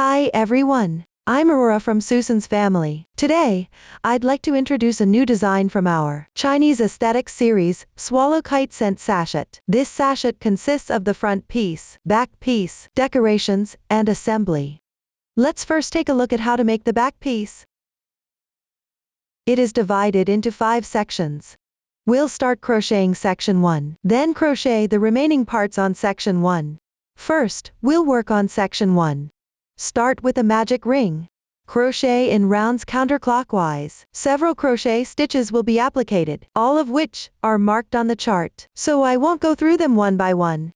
Hi everyone, I'm Aurora from Susan's family. Today, I'd like to introduce a new design from our Chinese aesthetic series, Swallow Kite Scent Sachet. This sachet consists of the front piece, back piece, decorations, and assembly. Let's first take a look at how to make the back piece. It is divided into 5 sections. We'll start crocheting section 1, then crochet the remaining parts on section 1. First, we'll work on section 1. Start with a magic ring. Crochet in rounds counterclockwise. Several crochet stitches will be applicated, all of which are marked on the chart, so I won't go through them one by one.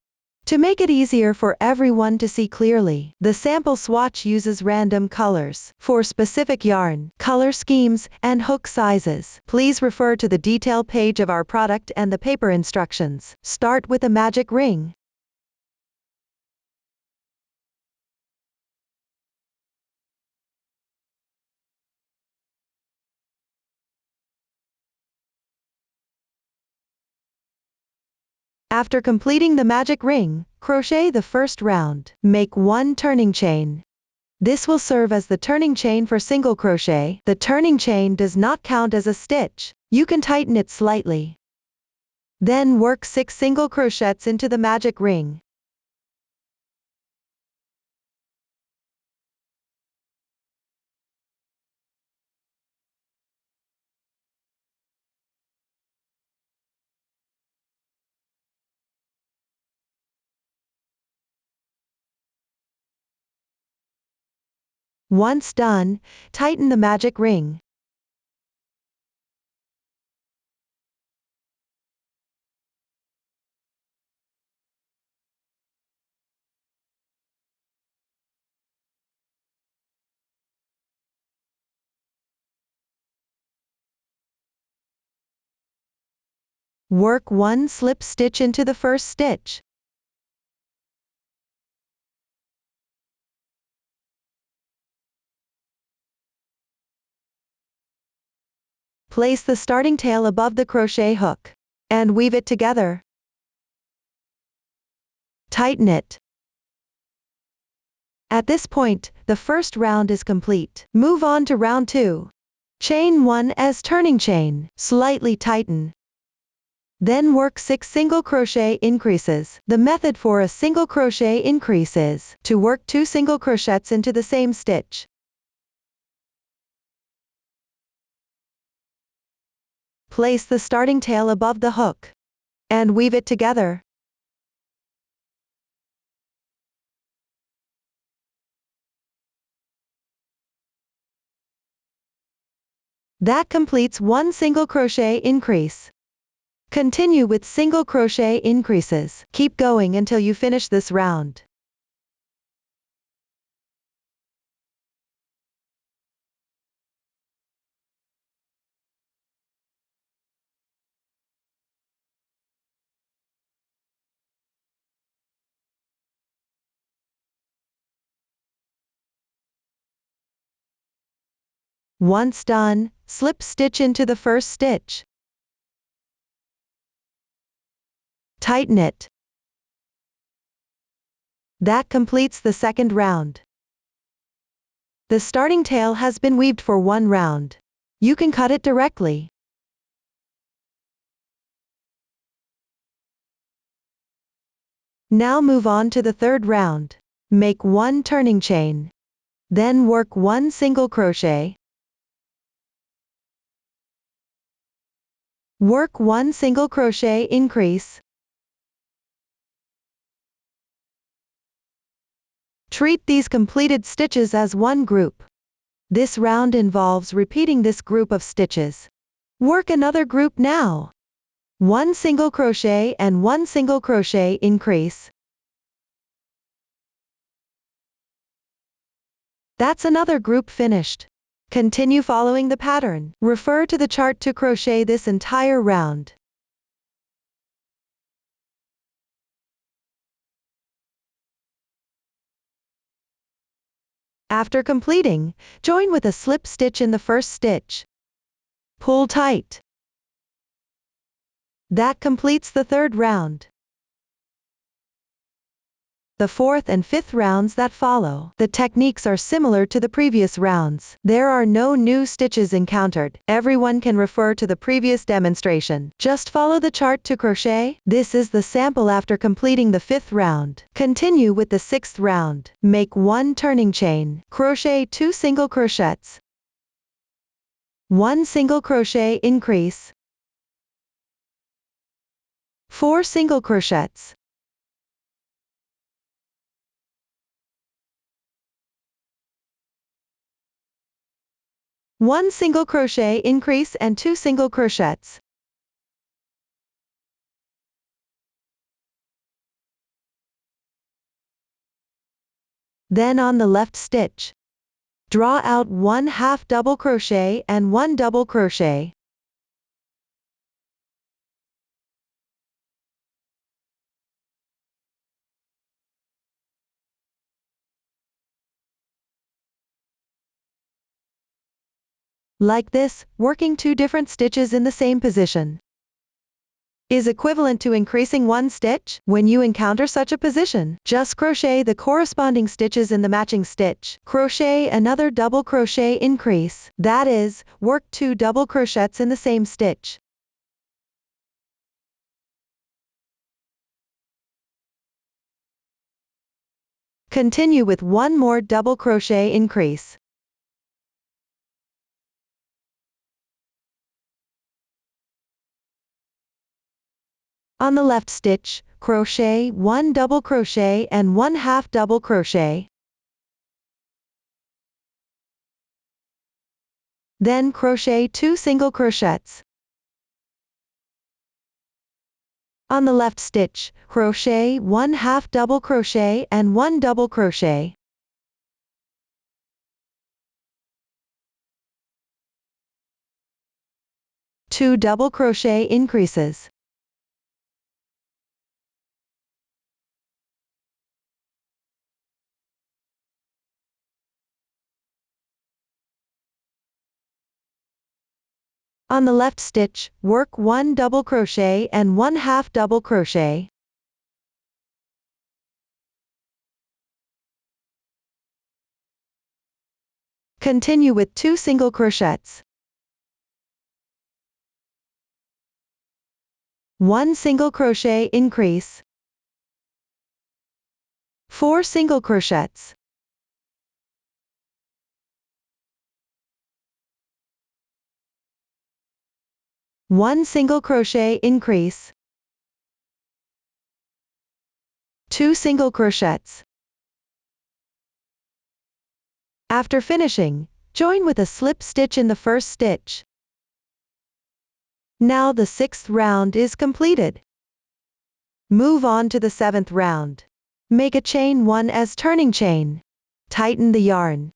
To make it easier for everyone to see clearly, the sample swatch uses random colors for specific yarn, color schemes, and hook sizes. Please refer to the detail page of our product and the paper instructions. Start with a magic ring. After completing the magic ring, crochet the first round. Make 1 turning chain. This will serve as the turning chain for single crochet. The turning chain does not count as a stitch. You can tighten it slightly. Then work 6 single crochets into the magic ring. Once done, tighten the magic ring. Work 1 slip stitch into the first stitch. Place the starting tail above the crochet hook and weave it together. Tighten it. At this point, the first round is complete. Move on to round 2. Chain 1 as turning chain, slightly tighten. Then work 6 single crochet increases. The method for a single crochet increase is to work 2 single crochets into the same stitch. Place the starting tail above the hook and weave it together. That completes 1 single crochet increase. Continue with single crochet increases. Keep going until you finish this round. Once done, slip stitch into the first stitch. Tighten it. That completes the second round. The starting tail has been weaved for 1 round. You can cut it directly. Now move on to the third round. Make 1 turning chain. Then work 1 single crochet. Work 1 single crochet increase. Treat these completed stitches as one group. This round involves repeating this group of stitches. Work another group now. 1 single crochet and 1 single crochet increase. That's another group finished. Continue following the pattern. Refer to the chart to crochet this entire round. After completing, join with a slip stitch in the first stitch. Pull tight. That completes the third round. the fourth and fifth rounds that follow. The techniques are similar to the previous rounds. There are no new stitches encountered. Everyone can refer to the previous demonstration. Just follow the chart to crochet. This is the sample after completing the fifth round. Continue with the sixth round. Make 1 turning chain. Crochet 2 single crochets. 1 single crochet increase. 4 single crochets. 1 single crochet increase and 2 single crochets. Then on the left stitch, draw out 1 half double crochet and 1 double crochet. Like this, working 2 different stitches in the same position is equivalent to increasing 1 stitch. When you encounter such a position, just crochet the corresponding stitches in the matching stitch. Crochet another double crochet increase, that is, work 2 double crochets in the same stitch. Continue with 1 more double crochet increase. On the left stitch, crochet 1 double crochet and 1 half double crochet. Then crochet 2 single crochets. On the left stitch, crochet 1 half double crochet and 1 double crochet. Two double crochet increases. On the left stitch, work 1 double crochet and 1 half double crochet. Continue with 2 single crochets. 1 single crochet increase. 4 single crochets. 1 single crochet increase. 2 single crochets. After finishing, join with a slip stitch in the first stitch. Now the 6th round is completed. Move on to the 7th round. Make a chain 1 as turning chain. Tighten the yarn.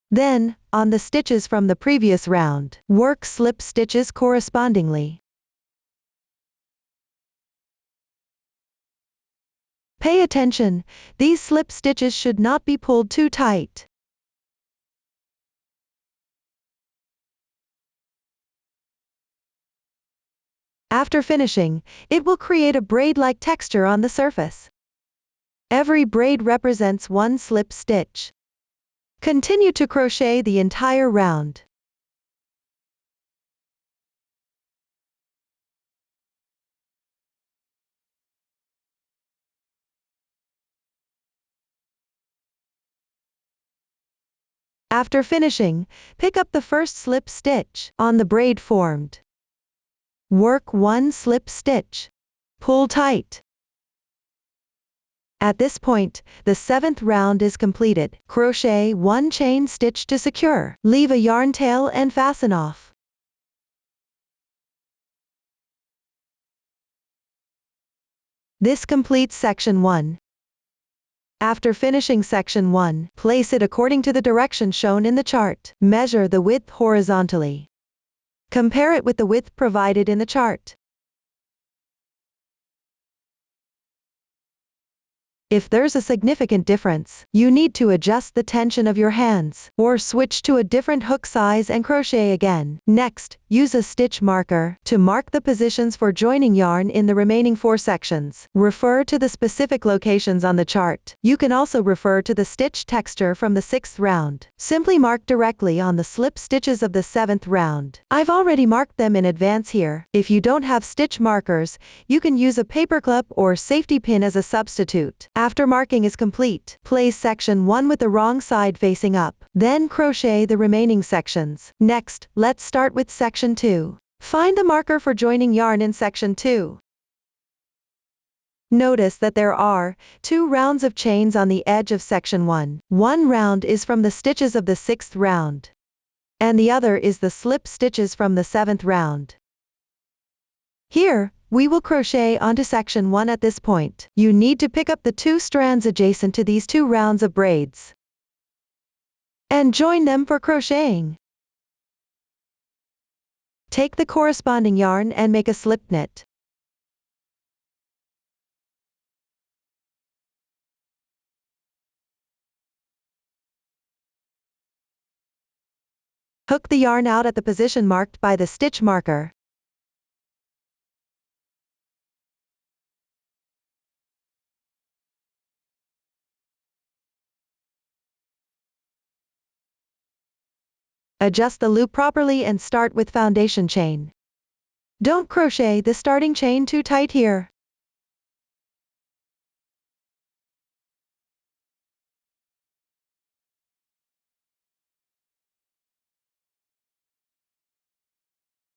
Then, on the stitches from the previous round, work slip stitches correspondingly. Pay attention, these slip stitches should not be pulled too tight. After finishing, it will create a braid-like texture on the surface. Every braid represents 1 slip stitch. Continue to crochet the entire round. After finishing, pick up the first slip stitch on the braid formed. Work 1 slip stitch. Pull tight. At this point, the 7th round is completed. Crochet 1 chain stitch to secure. Leave a yarn tail and fasten off. This completes section 1. After finishing section 1, place it according to the direction shown in the chart. Measure the width horizontally. Compare it with the width provided in the chart. If there's a significant difference, you need to adjust the tension of your hands, or switch to a different hook size and crochet again. Next, use a stitch marker to mark the positions for joining yarn in the remaining 4 sections. Refer to the specific locations on the chart. You can also refer to the stitch texture from the 6th round. Simply mark directly on the slip stitches of the 7th round. I've already marked them in advance here. If you don't have stitch markers, you can use a paperclip or safety pin as a substitute. After marking is complete, place section 1 with the wrong side facing up. Then crochet the remaining sections. Next, let's start with section 2. Find the marker for joining yarn in section 2. Notice that there are 2 rounds of chains on the edge of section 1. One round is from the stitches of the 6th round, and the other is the slip stitches from the 7th round. Here, we will crochet onto section 1 at this point. You need to pick up the 2 strands adjacent to these 2 rounds of braids and join them for crocheting. Take the corresponding yarn and make a slip knit. Hook the yarn out at the position marked by the stitch marker. Adjust the loop properly and start with foundation chain. Don't crochet the starting chain too tight here.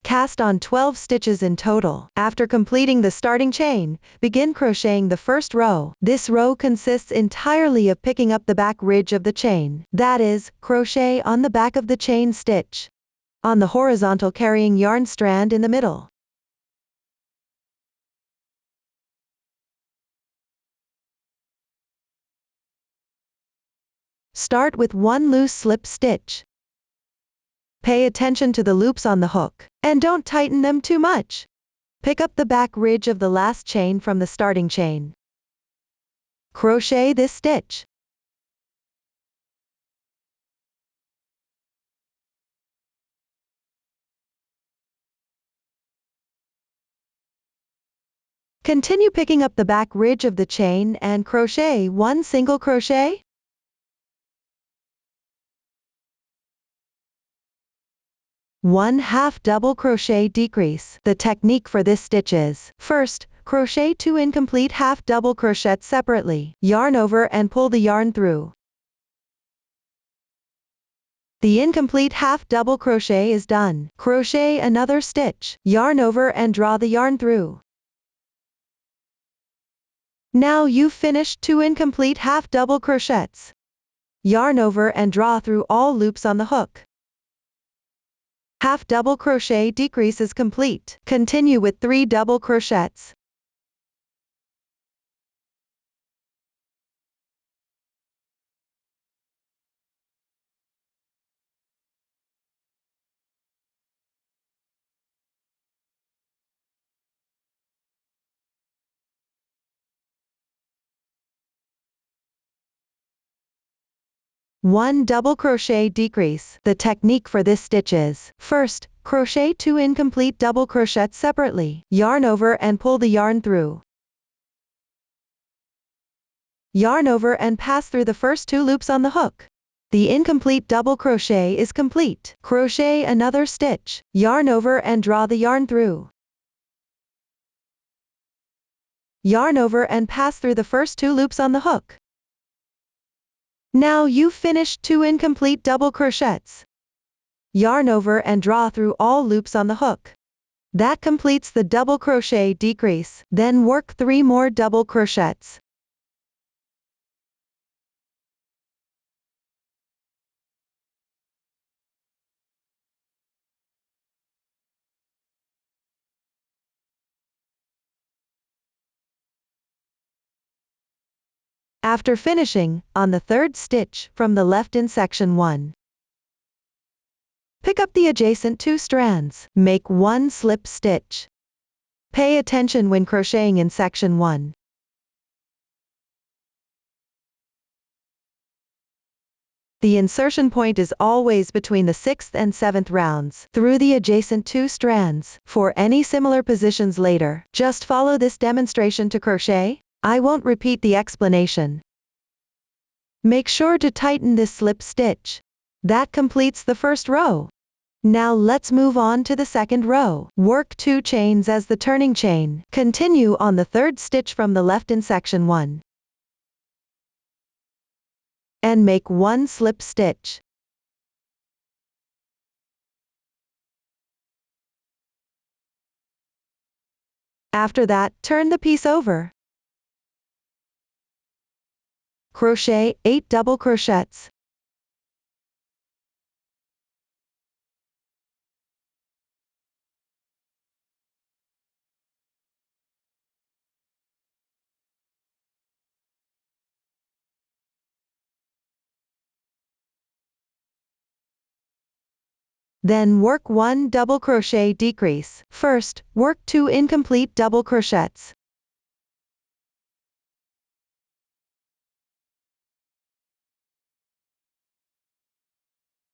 Cast on 12 stitches in total. After completing the starting chain, begin crocheting the first row. This row consists entirely of picking up the back ridge of the chain. That is, crochet on the back of the chain stitch, on the horizontal carrying yarn strand in the middle. Start with 1 loose slip stitch. Pay attention to the loops on the hook, and don't tighten them too much. Pick up the back ridge of the last chain from the starting chain. Crochet this stitch. Continue picking up the back ridge of the chain and crochet 1 single crochet. One half double crochet decrease. The technique for this stitch is, first, crochet 2 incomplete half double crochets separately. Yarn over and pull the yarn through. The incomplete half double crochet is done. Crochet another stitch. Yarn over and draw the yarn through. Now you've finished 2 incomplete half double crochets. Yarn over and draw through all loops on the hook. Half double crochet decrease is complete. Continue with 3 double crochets. One double crochet decrease. The technique for this stitch is, first, crochet 2 incomplete double crochets separately. Yarn over and pull the yarn through. Yarn over and pass through the first 2 loops on the hook. The incomplete double crochet is complete. Crochet another stitch. Yarn over and draw the yarn through. Yarn over and pass through the first 2 loops on the hook. Now you've finished 2 incomplete double crochets. Yarn over and draw through all loops on the hook. That completes the double crochet decrease. Then work 3 more double crochets. After finishing, on the 3rd stitch from the left in section 1, pick up the adjacent 2 strands. Make 1 slip stitch. Pay attention when crocheting in section 1. The insertion point is always between the 6th and 7th rounds, through the adjacent 2 strands. For any similar positions later, just follow this demonstration to crochet. I won't repeat the explanation. Make sure to tighten this slip stitch. That completes the first row. Now let's move on to the second row. Work 2 chains as the turning chain. Continue on the 3rd stitch from the left in section 1. And make 1 slip stitch. After that, turn the piece over. Crochet 8 double crochets. Then work 1 double crochet decrease. First, work 2 incomplete double crochets.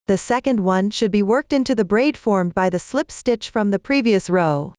The second one should be worked into the braid formed by the slip stitch from the previous row.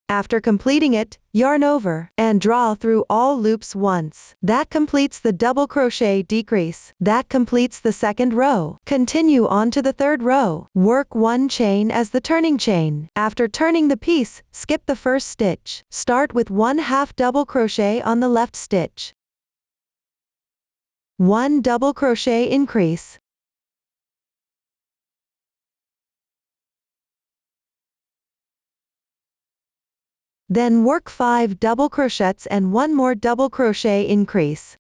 After completing it, yarn over, and draw through all loops once. That completes the double crochet decrease. That completes the second row. Continue on to the third row. Work 1 chain as the turning chain. After turning the piece, skip the first stitch. Start with 1/2 double crochet on the left stitch. 1 double crochet increase. Then work 5 double crochets and 1 more double crochet increase.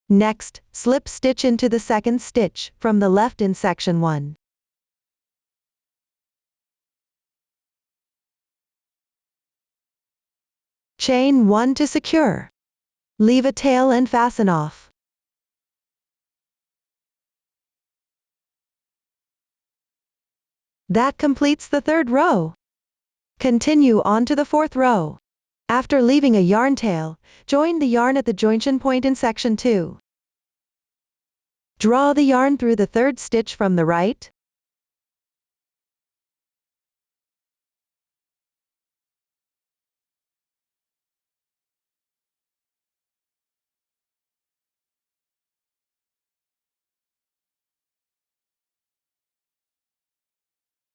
Next, slip stitch into the second stitch from the left in section 1. Chain 1 to secure. Leave a tail and fasten off. That completes the third row. Continue on to the fourth row. After leaving a yarn tail, join the yarn at the jointion point in section 2. Draw the yarn through the third stitch from the right.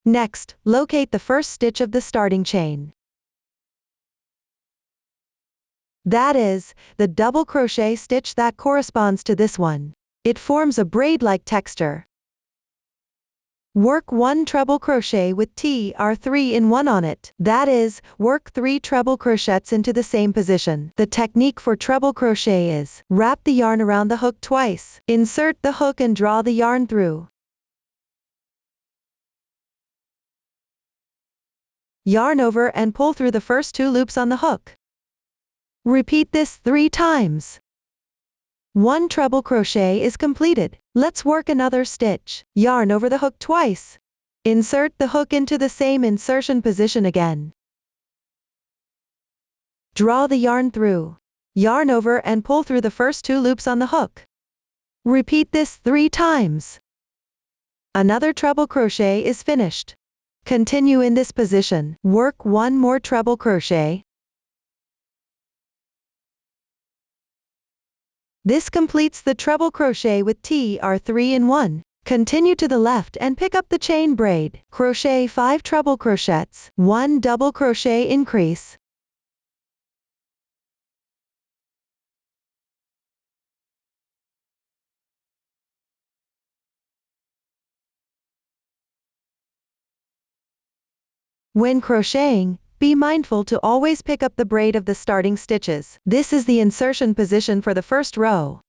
Next, locate the first stitch of the starting chain. That is, the double crochet stitch that corresponds to this one. It forms a braid-like texture. Work 1 treble crochet with TR3 in 1 on it. That is, work 3 treble crochets into the same position. The technique for treble crochet is, wrap the yarn around the hook twice. Insert the hook and draw the yarn through. Yarn over and pull through the first 2 loops on the hook. Repeat this 3 times. 1 treble crochet is completed. Let's work another stitch. Yarn over the hook twice. Insert the hook into the same insertion position again. Draw the yarn through. Yarn over and pull through the first 2 loops on the hook. Repeat this 3 times. Another treble crochet is finished. Continue in this position. Work 1 more treble crochet. This completes the treble crochet with TR3 in 1. Continue to the left and pick up the chain braid. Crochet 5 treble crochets, 1 double crochet increase. When crocheting, be mindful to always pick up the braid of the starting stitches. This is the insertion position for the first row.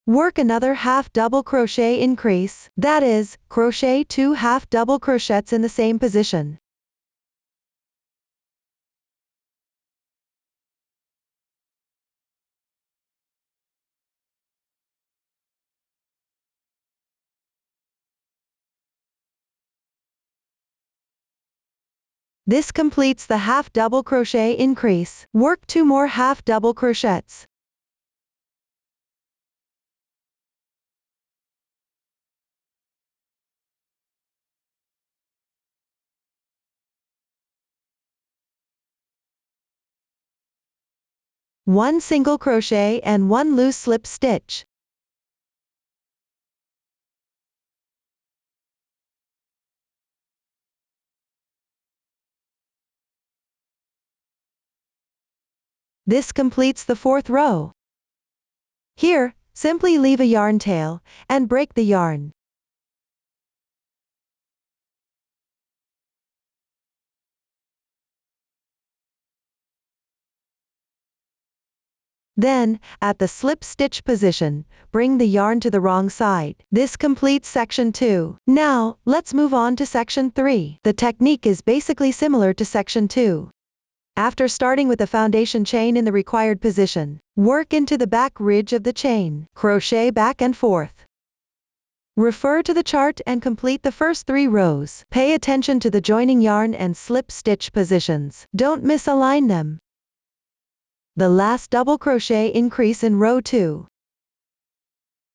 Work another half double crochet increase, that is, crochet 2 half double crochets in the same position. This completes the half double crochet increase. Work 2 more half double crochets. One single crochet and one loose slip stitch. This completes the fourth row. Here, simply leave a yarn tail, and break the yarn. Then, at the slip stitch position, bring the yarn to the wrong side. This completes section 2. Now, let's move on to section 3. The technique is basically similar to section 2. After starting with the foundation chain in the required position, work into the back ridge of the chain. Crochet back and forth. Refer to the chart and complete the first 3 rows. Pay attention to the joining yarn and slip stitch positions. Don't misalign them. The last double crochet increase in row 2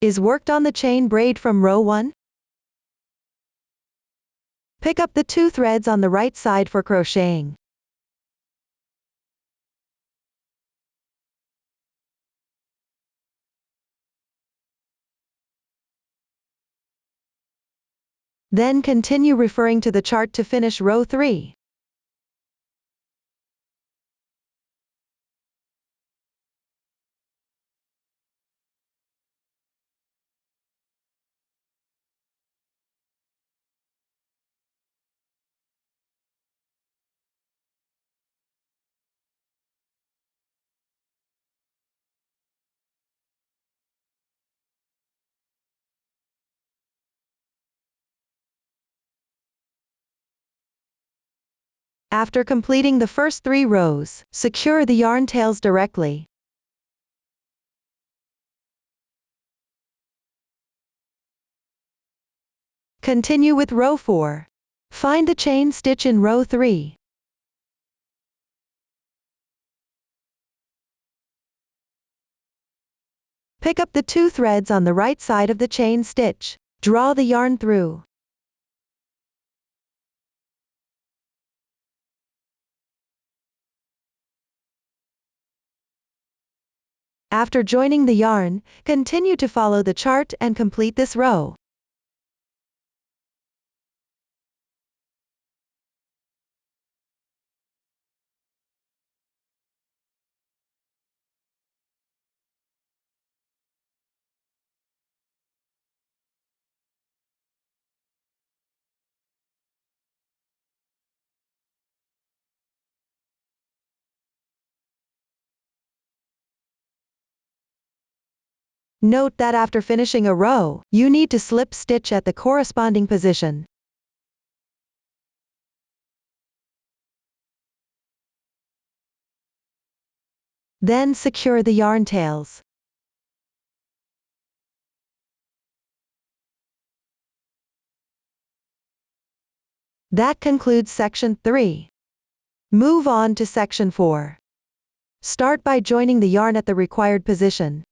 is worked on the chain braid from row 1. Pick up the 2 threads on the right side for crocheting. Then continue referring to the chart to finish row 3. After completing the first 3 rows, secure the yarn tails directly. Continue with row 4. Find the chain stitch in row 3. Pick up the 2 threads on the right side of the chain stitch. Draw the yarn through. After joining the yarn, continue to follow the chart and complete this row. Note that after finishing a row, you need to slip stitch at the corresponding position. Then secure the yarn tails. That concludes section 3. Move on to section 4. Start by joining the yarn at the required position.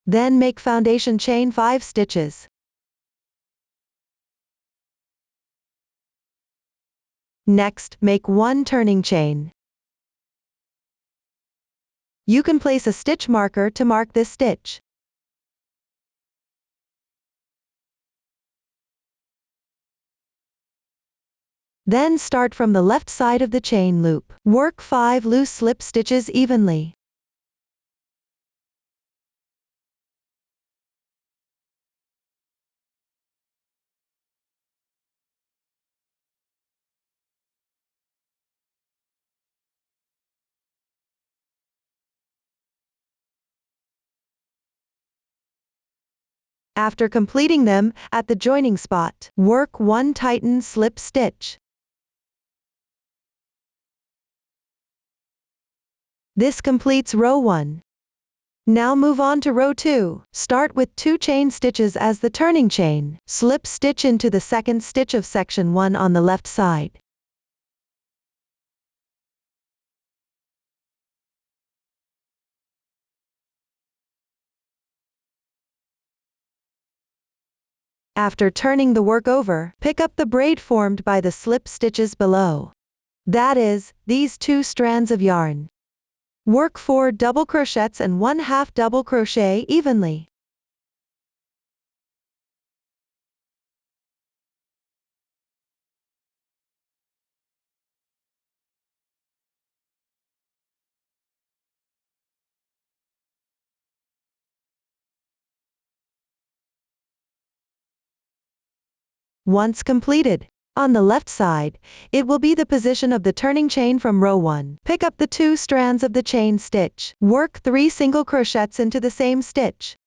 Then make foundation chain 5 stitches. Next, make 1 turning chain. You can place a stitch marker to mark this stitch. Then start from the left side of the chain loop. Work 5 loose slip stitches evenly. After completing them, at the joining spot, work 1 tighten slip stitch. This completes row 1. Now move on to row 2. Start with 2 chain stitches as the turning chain. Slip stitch into the second stitch of section 1 on the left side. After turning the work over, pick up the braid formed by the slip stitches below. That is, these 2 strands of yarn. Work 4 double crochets and 1/2 double crochet evenly. Once completed, on the left side, it will be the position of the turning chain from row 1. Pick up the 2 strands of the chain stitch. Work 3 single crochets into the same stitch.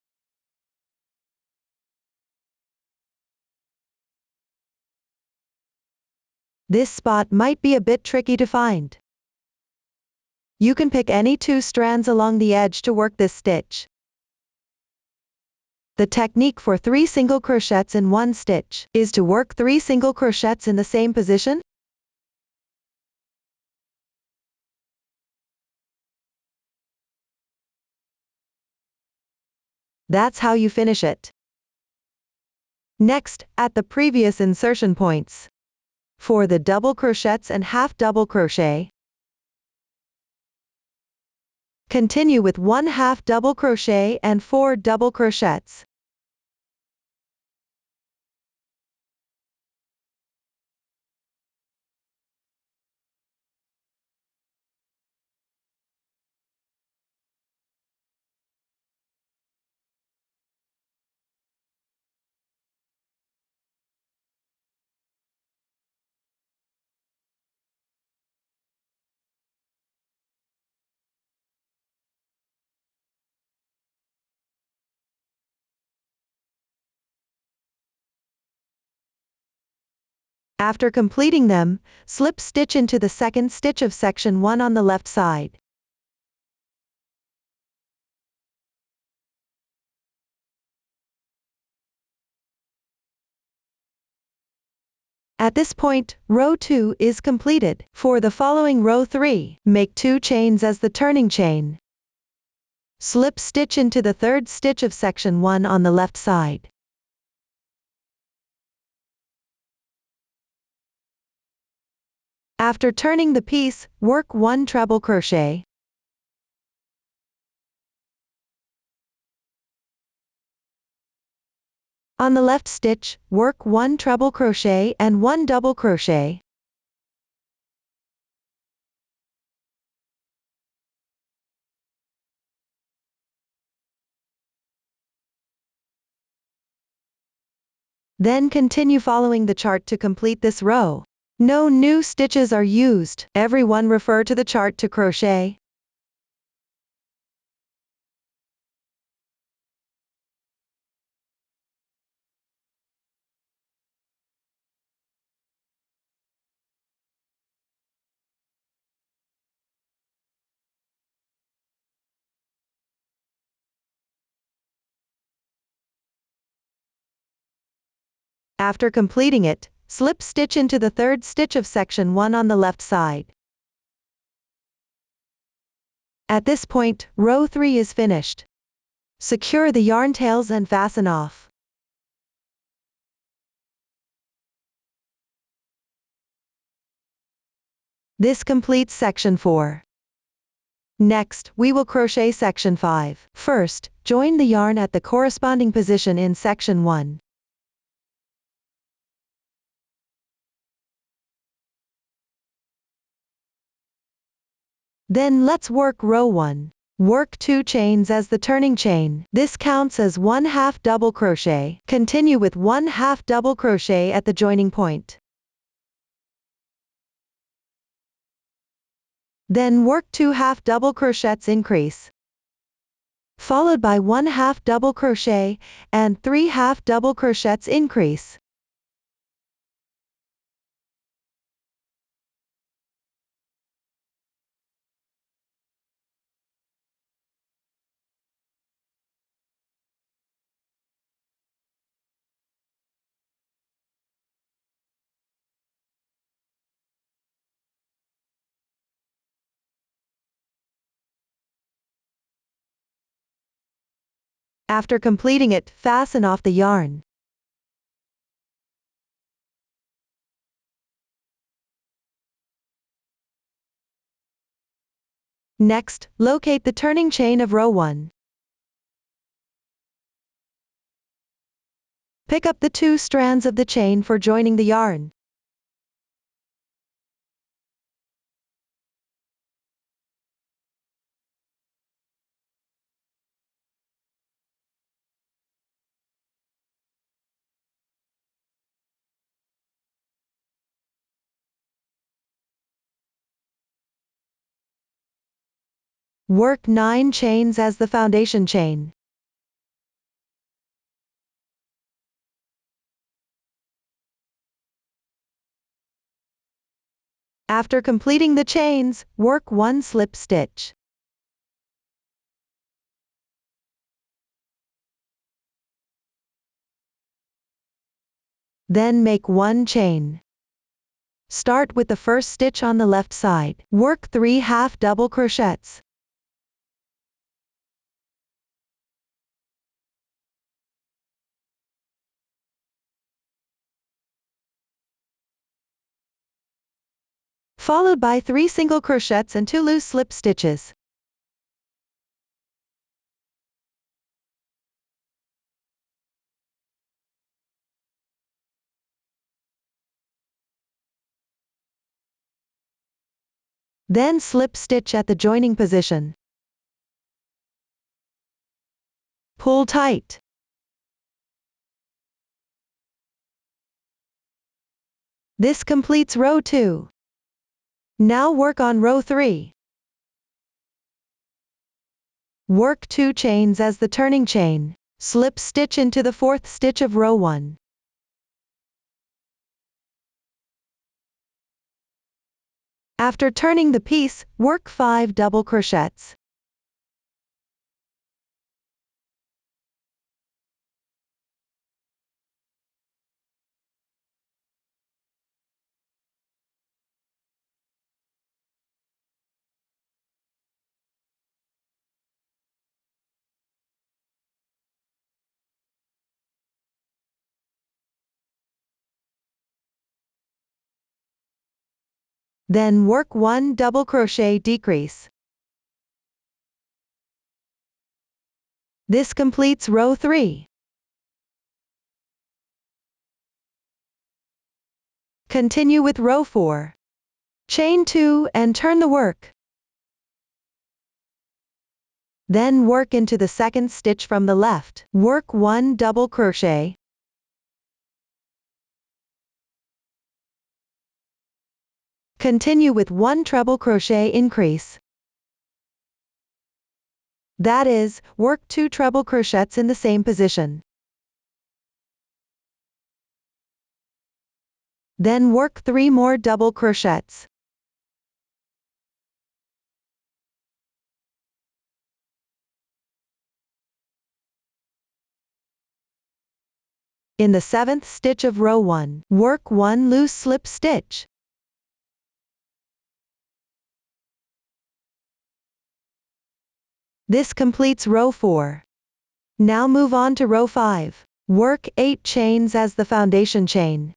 This spot might be a bit tricky to find. You can pick any 2 strands along the edge to work this stitch. The technique for 3 single crochets in 1 stitch is to work 3 single crochets in the same position. That's how you finish it. Next, at the previous insertion points. For the double crochets and 1/2 double crochet, continue with 1/2 double crochet and 4 double crochets. After completing them, slip stitch into the second stitch of section 1 on the left side. At this point, row 2 is completed. For the following row 3, make 2 chains as the turning chain. Slip stitch into the third stitch of section 1 on the left side. After turning the piece, work 1 treble crochet. On the left stitch, work 1 treble crochet and 1 double crochet. Then continue following the chart to complete this row. No new stitches are used. Everyone refer to the chart to crochet. After completing it, slip stitch into the third stitch of section 1 on the left side. At this point, row 3 is finished. Secure the yarn tails and fasten off. This completes section 4. Next, we will crochet section 5. First, join the yarn at the corresponding position in section 1. Then let's work row 1. Work 2 chains as the turning chain. This counts as 1/2 double crochet. Continue with 1/2 double crochet at the joining point. Then work 2 half double crochets increase, followed by 1/2 double crochet and 3 half double crochets increase. After completing it, fasten off the yarn. Next, locate the turning chain of row 1. Pick up the 2 strands of the chain for joining the yarn. Work 9 chains as the foundation chain. After completing the chains, work 1 slip stitch. Then make 1 chain. Start with the first stitch on the left side. Work 3 half double crochets. Followed by 3 single crochets and 2 loose slip stitches. Then slip stitch at the joining position. Pull tight. This completes row 2. Now work on row 3. Work 2 chains as the turning chain. Slip stitch into the 4th stitch of row 1. After turning the piece, work 5 double crochets. Then work 1 double crochet decrease. This completes row 3. Continue with row 4. Chain 2 and turn the work. Then work into the 2nd stitch from the left. Work 1 double crochet. Continue with 1 treble crochet increase. That is, work 2 treble crochets in the same position. Then work 3 more double crochets. In the 7th stitch of row 1, work 1 loose slip stitch. This completes row 4. Now move on to row 5. Work 8 chains as the foundation chain.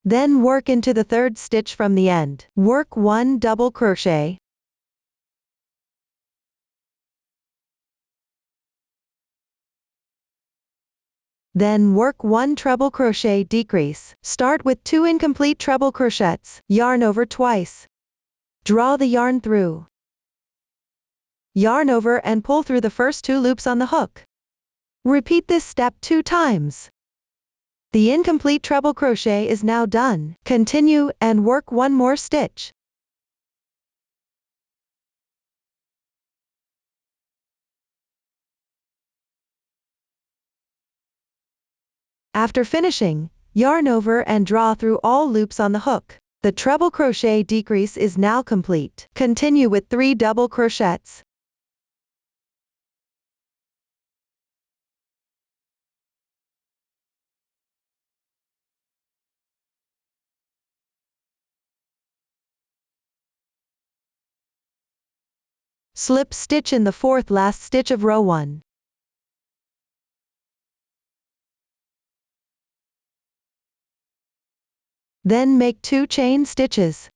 Then work into the third stitch from the end. Work 1 double crochet. Then work 1 treble crochet decrease. Start with 2 incomplete treble crochets. Yarn over twice. Draw the yarn through. Yarn over and pull through the first 2 loops on the hook. Repeat this step 2 times. The incomplete treble crochet is now done. Continue and work 1 more stitch. After finishing, yarn over and draw through all loops on the hook. The treble crochet decrease is now complete. Continue with 3 double crochets. Slip stitch in the 4th last stitch of row 1. Then make 2 chain stitches.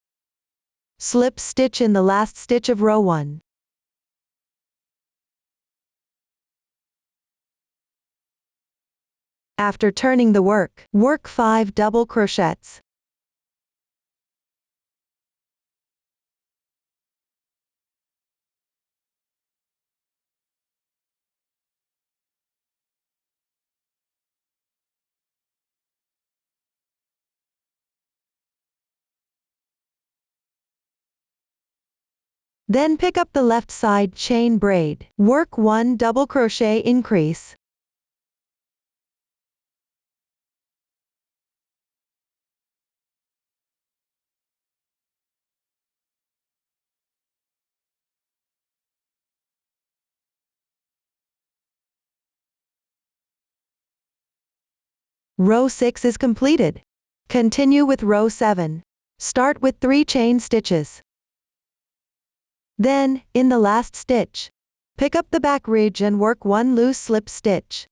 Slip stitch in the last stitch of row 1. After turning the work, work 5 double crochets. Then pick up the left side chain braid. Work 1 double crochet increase. Row 6 is completed. Continue with row 7. Start with 3 chain stitches. Then, in the last stitch, pick up the back ridge and work 1 loose slip stitch.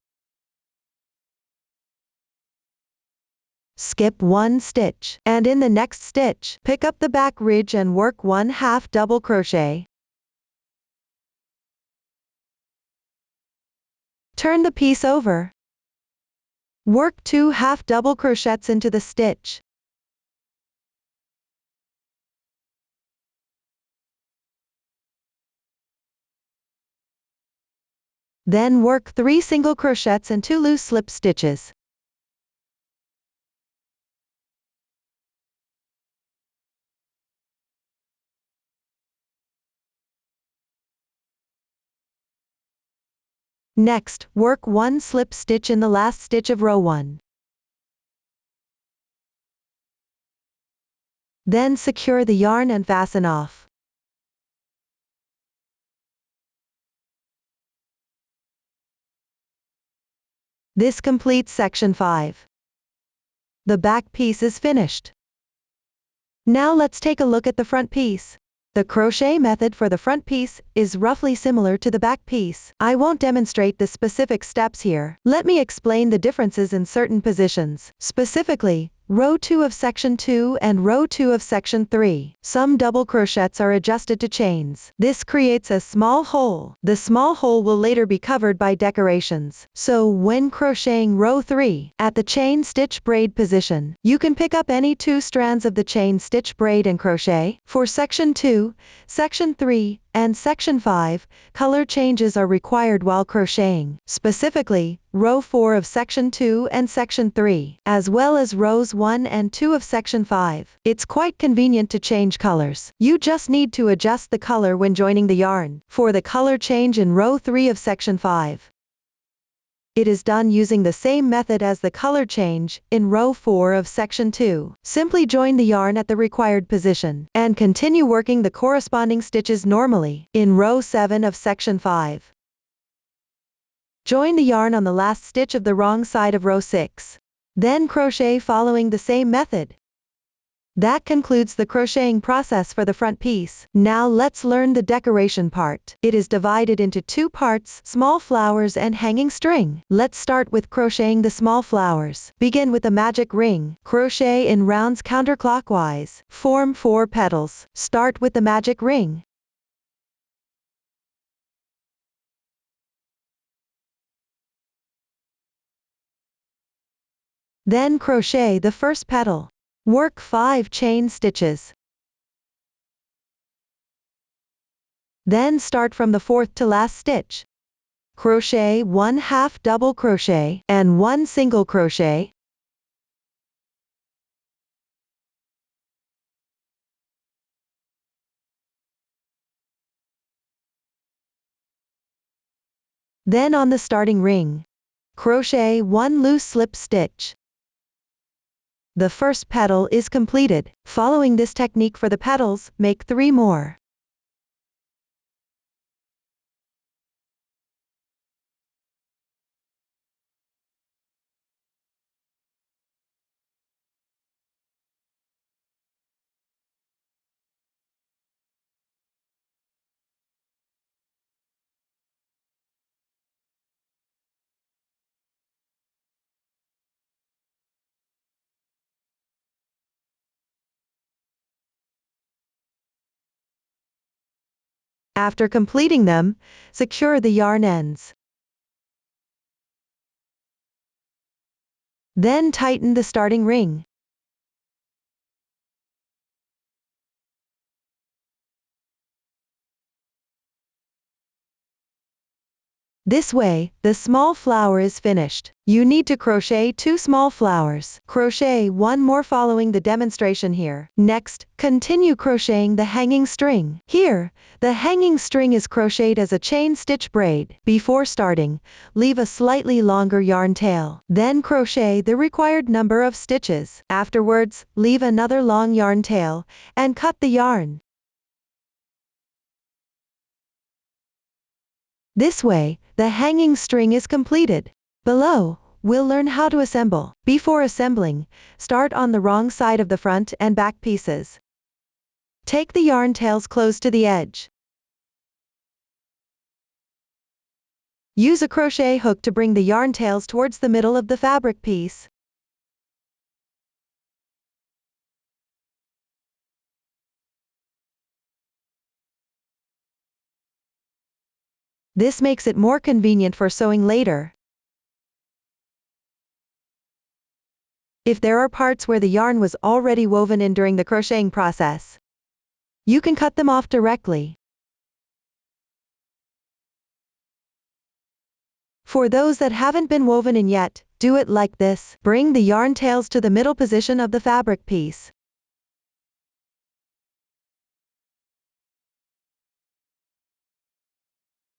Skip 1 stitch, and in the next stitch, pick up the back ridge and work 1/2 double crochet. Turn the piece over. Work 2 half double crochets into the stitch. Then work 3 single crochets and 2 loose slip stitches. Next, work 1 slip stitch in the last stitch of row 1. Then secure the yarn and fasten off. This completes section 5. The back piece is finished. Now let's take a look at the front piece. The crochet method for the front piece is roughly similar to the back piece. I won't demonstrate the specific steps here. Let me explain the differences in certain positions. Specifically, row 2 of section 2 and row 2 of section 3. Some double crochets are adjusted to chains. This creates a small hole. The small hole will later be covered by decorations. So when crocheting row 3, at the chain stitch braid position, you can pick up any 2 strands of the chain stitch braid and crochet. For section 2, section 3, and section 5, color changes are required while crocheting. Specifically, row 4 of section 2 and section 3, as well as rows 1 and 2 of section 5. It's quite convenient to change colors. You just need to adjust the color when joining the yarn. For the color change in row 3 of section 5, it is done using the same method as the color change in row 4 of section 2. Simply join the yarn at the required position, and continue working the corresponding stitches normally. In row 7 of section 5, join the yarn on the last stitch of the wrong side of row 6. Then crochet following the same method. That concludes the crocheting process for the front piece. Now let's learn the decoration part. It is divided into two parts, small flowers and hanging string. Let's start with crocheting the small flowers. Begin with a magic ring. Crochet in rounds counterclockwise. Form 4 petals. Start with the magic ring. Then crochet the first petal. Work 5 chain stitches. Then start from the fourth to last stitch. Crochet 1 half double crochet and 1 single crochet. Then on the starting ring, crochet 1 loose slip stitch. The first petal is completed. Following this technique for the petals, make 3 more. After completing them, secure the yarn ends. Then tighten the starting ring. This way, the small flower is finished. You need to crochet 2 small flowers. Crochet 1 more following the demonstration here. Next, continue crocheting the hanging string. Here, the hanging string is crocheted as a chain stitch braid. Before starting, leave a slightly longer yarn tail. Then crochet the required number of stitches. Afterwards, leave another long yarn tail, and cut the yarn. This way, the hanging string is completed. Below, we'll learn how to assemble. Before assembling, start on the wrong side of the front and back pieces. Take the yarn tails close to the edge. Use a crochet hook to bring the yarn tails towards the middle of the fabric piece. This makes it more convenient for sewing later. If there are parts where the yarn was already woven in during the crocheting process, you can cut them off directly. For those that haven't been woven in yet, do it like this. Bring the yarn tails to the middle position of the fabric piece.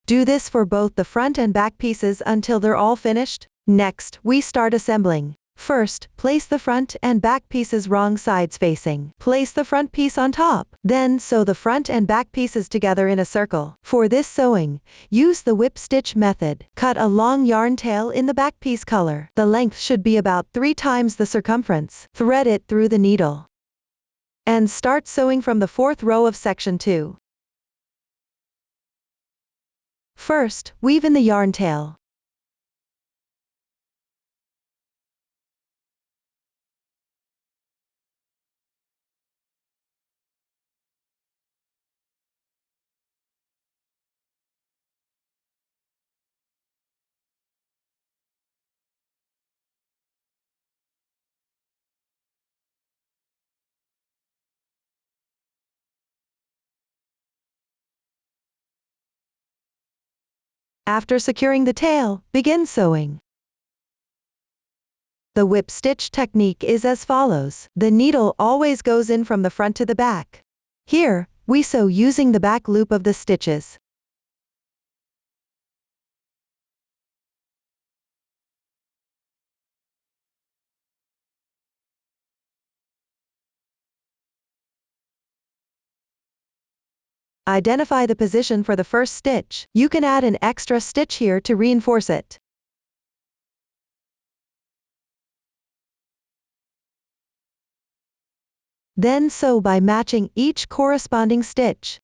Do this for both the front and back pieces until they're all finished. Next, we start assembling. First, place the front and back pieces wrong sides facing. Place the front piece on top. Then sew the front and back pieces together in a circle. For this sewing, use the whip stitch method. Cut a long yarn tail in the back piece color. The length should be about 3 times the circumference. Thread it through the needle. And start sewing from the 4th row of section 2. First, weave in the yarn tail. After securing the tail, begin sewing. The whip stitch technique is as follows. The needle always goes in from the front to the back. Here, we sew using the back loop of the stitches. Identify the position for the first stitch. You can add an extra stitch here to reinforce it. Then sew by matching each corresponding stitch.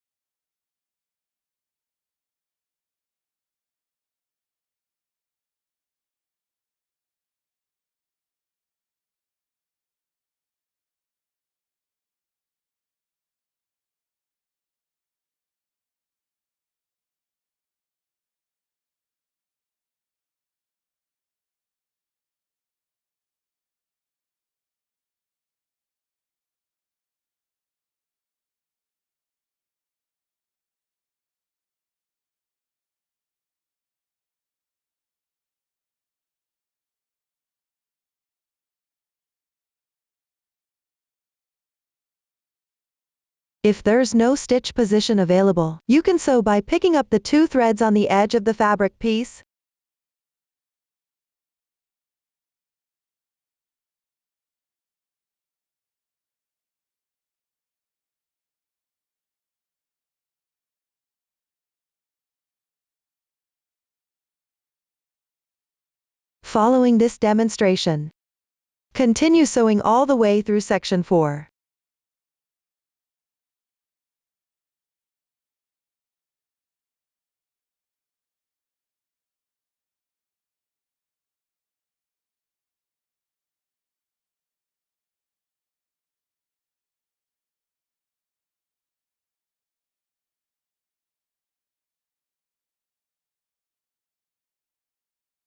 If there's no stitch position available, you can sew by picking up the 2 threads on the edge of the fabric piece. Following this demonstration, continue sewing all the way through section 4.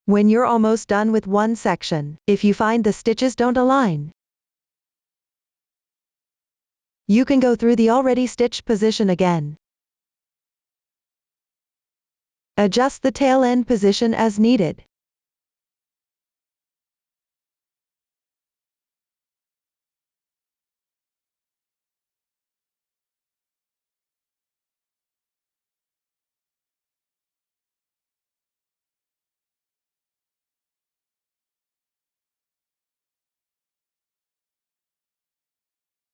When you're almost done with one section, if you find the stitches don't align, you can go through the already stitched position again. Adjust the tail end position as needed.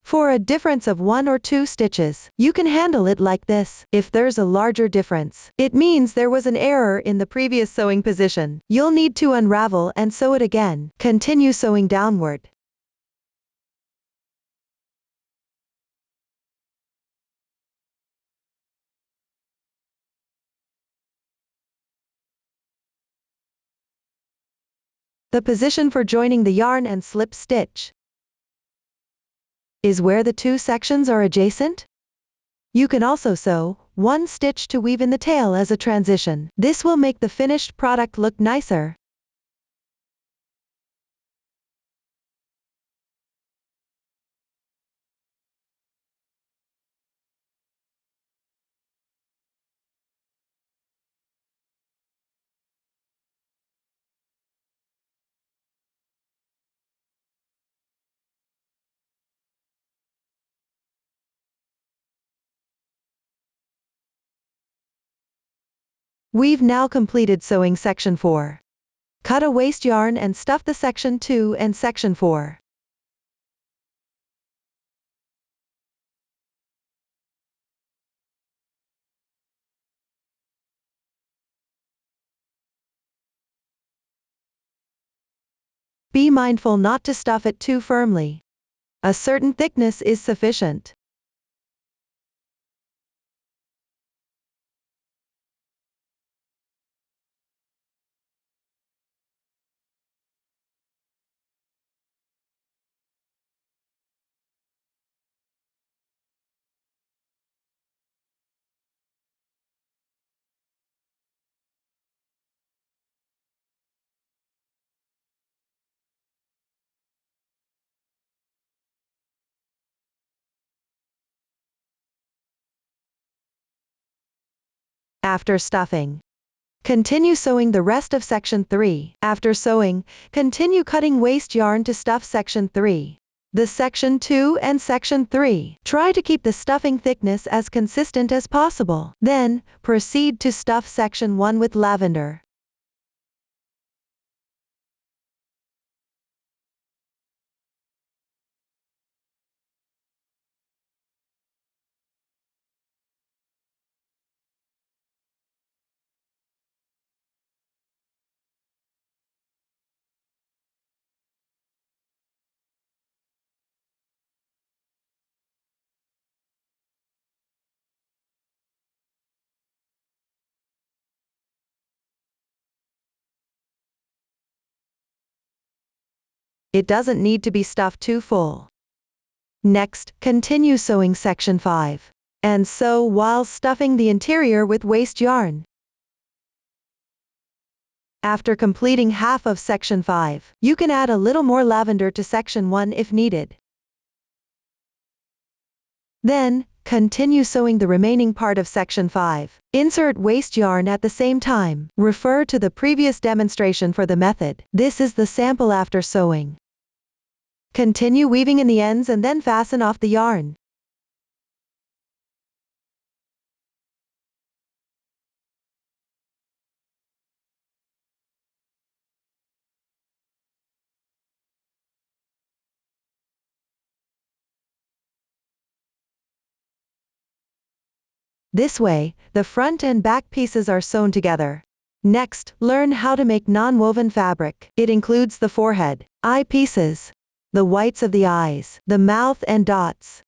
For a difference of 1 or 2 stitches, you can handle it like this. If there's a larger difference, it means there was an error in the previous sewing position. You'll need to unravel and sew it again. Continue sewing downward. The position for joining the yarn and slip stitch is where the 2 sections are adjacent. You can also sew 1 stitch to weave in the tail as a transition. This will make the finished product look nicer. We've now completed sewing section 4. Cut a waste yarn and stuff the section 2 and section 4. Be mindful not to stuff it too firmly. A certain thickness is sufficient. After stuffing, continue sewing the rest of section 3. After sewing, continue cutting waste yarn to stuff section 3. The section 2 and section 3. Try to keep the stuffing thickness as consistent as possible. Then, proceed to stuff section 1 with lavender. It doesn't need to be stuffed too full. Next, continue sewing section 5. And sew while stuffing the interior with waste yarn. After completing half of section 5, you can add a little more lavender to section 1 if needed. Then, continue sewing the remaining part of section 5. Insert waste yarn at the same time. Refer to the previous demonstration for the method. This is the sample after sewing. Continue weaving in the ends and then fasten off the yarn. This way, the front and back pieces are sewn together. Next, learn how to make non-woven fabric. It includes the forehead, eye pieces, the whites of the eyes, the mouth and dots.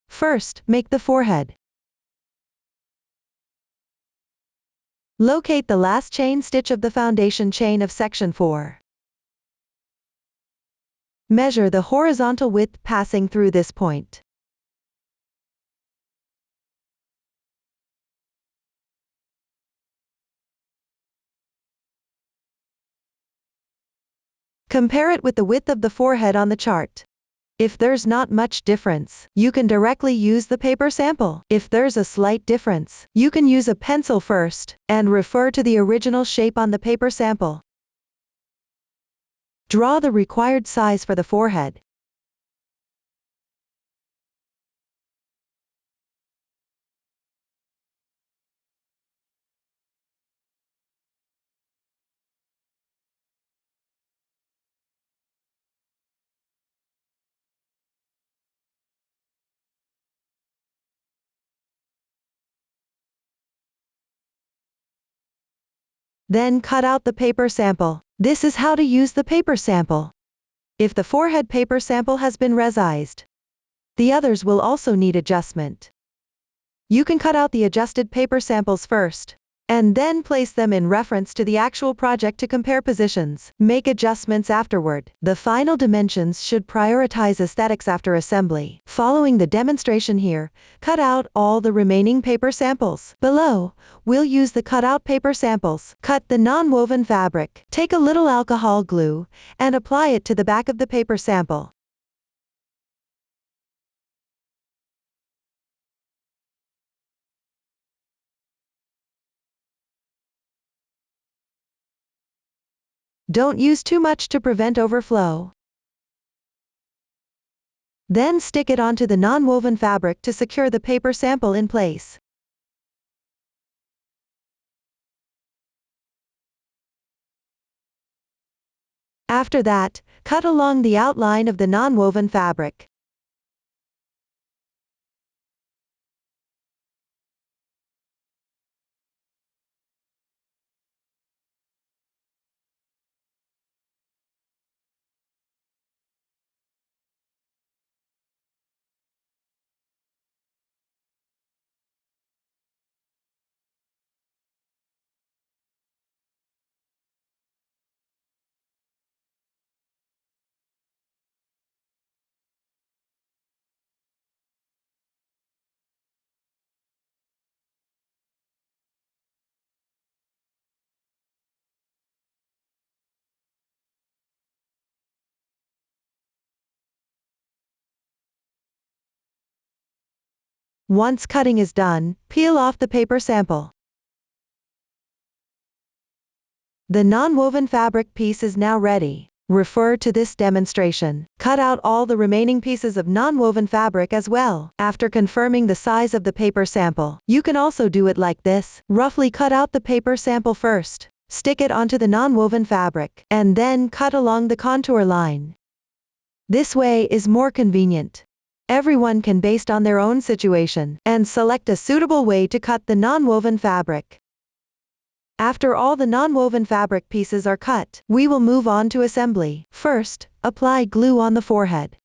First, make the forehead. Locate the last chain stitch of the foundation chain of section 4. Measure the horizontal width passing through this point. Compare it with the width of the forehead on the chart. If there's not much difference, you can directly use the paper sample. If there's a slight difference, you can use a pencil first, and refer to the original shape on the paper sample. Draw the required size for the forehead. Then cut out the paper sample. This is how to use the paper sample. If the forehead paper sample has been resized, the others will also need adjustment. You can cut out the adjusted paper samples first, and then place them in reference to the actual project to compare positions. Make adjustments afterward. The final dimensions should prioritize aesthetics after assembly. Following the demonstration here, cut out all the remaining paper samples. Below, we'll use the cut-out paper samples. Cut the non-woven fabric. Take a little alcohol glue, and apply it to the back of the paper sample. Don't use too much to prevent overflow. Then stick it onto the non-woven fabric to secure the paper sample in place. After that, cut along the outline of the non-woven fabric. Once cutting is done, peel off the paper sample. The non-woven fabric piece is now ready. Refer to this demonstration. Cut out all the remaining pieces of non-woven fabric as well. After confirming the size of the paper sample, you can also do it like this. Roughly cut out the paper sample first. Stick it onto the non-woven fabric, and then cut along the contour line. This way is more convenient. Everyone can based on their own situation and select a suitable way to cut the non-woven fabric. After all the non-woven fabric pieces are cut, we will move on to assembly. First, apply glue on the forehead.